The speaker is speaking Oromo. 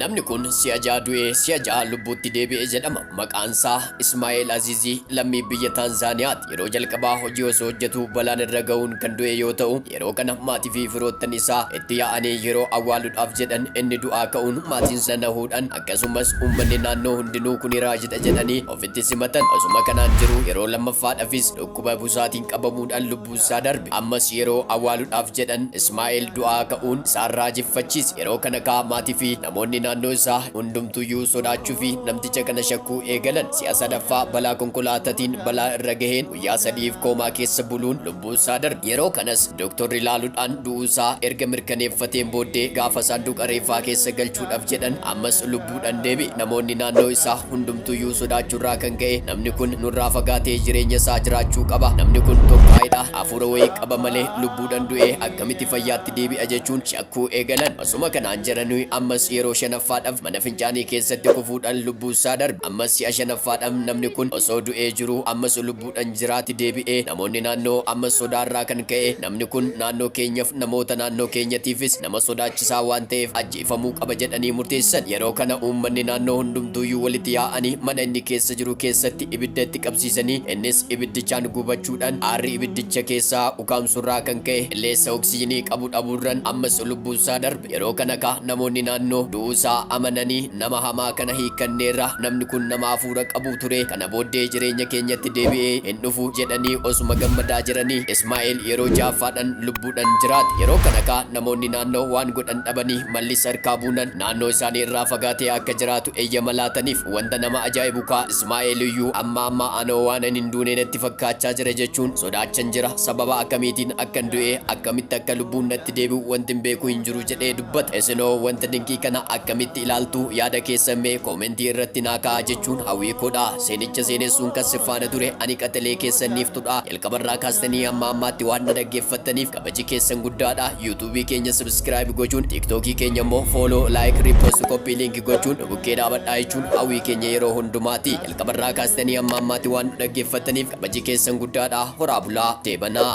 Namni kun si'a ja'a du'ee si'a ja'a lubbuutti deebi'e jedhama. Maqaan isaa Ismaa'eel Azizii lammii biyya Taanzaaniyaati. Yeroo jalqabaa hojii osoo hojjetu balaan irra ga'uun kan du'e yoo ta'u, yeroo kana maatii fi firoottan isaa itti yaa'anii yeroo awwaaluudhaaf jedhan inni du'aa ka'uun maatiin sanahuudhaan akkasumas uummanni naannoo hundinuu kuni raajidha jedhanii ofitti simatan. Osuma kanaan jiru yeroo lammaffaadhaafis dhukkuba busaatiin qabamuudhaan lubbuun isaa darbe. Ammas yeroo awwaaluudhaaf jedhan Ismaa'eel du'aa ka'uun isaan raajeffachiise. Yeroo kana maatii fi namoonni naannoo isaa hundumtuyyuu sodaachuu fi namticha kana shakkuu eegalan. Si'a sadaffaa balaa konkolaataatiin balaa irra gaheen guyyaa sadiif koomaa keessa buluun lubbuun isaa darbe. Yeroo kanas dooktorri ilaaluudhaan du'uu isaa erga mirkaneeffateen booddee gaafa saanduqa reeffaa keessa galchuudhaaf jedhan ammas lubbuudhaan deebi'e. Namoonni naannoo isaa hundumtuyyuu sodaachuurraa kan ka'e namni kun nurraa fagaatee jireenya isaa jiraachuu qaba, namni kun tokkaayidha, hafuura wayii qaba malee lubbuudhaan du'ee akkamitti fayyaatti deebi'a jechuun shakkuu eegalan. Osuma kanaan jiranuu ammas yeroo shanaffaadhaaf mana fincaanii keessatti kufuudhaan lubbuu isaa darbe. Ammas si'a shanaffaadhaaf namni kun osoo du'ee jiru ammas lubbuudhaan jiraatti deebi'ee. Namoonni naannoo ammas sodaarraa kan ka'e namni kun naannoo keenyaaf namoota naannoo keenyatiifis nama sodaachisaa waan ta'eef ajjeefamuu qaba jedhanii murteessan. Yeroo kana uummanni naannoo hundumtuuyyuu walitti yaa'anii mana inni keessa jiru keessatti ibidda itti qabsiisanii innis ibiddichaan gubachuudhaan aarri ibiddicha keessaa ukaamsurraa kan ka'e illeessa oksijiinii qabu dhabuurraan ammas lubbuun isaa darbe. Yeroo kana namoonni naannoo du'uusaa amananii nama hamaa kana hiikanneerra, namni kun nama hafuura qabu ture, kana booddee jireenya keenyatti deebi'ee hin dhufu jedhanii osuma gammadaa jiranii Ismaa'eel yeroo ja'affaadhaan lubbuudhaan jiraate. Yeroo kana namoonni naannoo waan godhan dhabanii mallis harkaa buunan naannoo isaanii irraa fagaatee akka jiraatu eeyyama laataniif. Wanta nama ajaa'ibu Ismaa'eel iyyuu amma anoo waan hin duune natti fakkaachaa jira jechuun sodaachan jira. Sababa akkamiitiin akkan du'ee akkamitti akka lubbuun natti deebi'u wanti hin beeku hin jiru jedhee dubbata. Isinoo wanta dinqii kana akkamitti ilaaltu? Yaada keessan mee koomentii irratti naa kaa'aa jechuun hawwii koodha. Seenicha seenessuun kan siffaana ture ani qaxalee keessaniif tudha. Jalqabarraa kaastanii amma ammaatti waan na dhaggeeffattaniif kabaji keessan guddaadha. yuutuubii keenya subscribe gochuun, tiiktookii keenya immoo follow, like, repost, copy link gochuun bukkee dhaabadhaa jechuun hawwii keenya yeroo hundumaati. Jalqabarraa kaastanii amma ammaatti waan na dhaggeeffattaniif kabaji keessan guddaadha. Horaa bulaa deebanaa.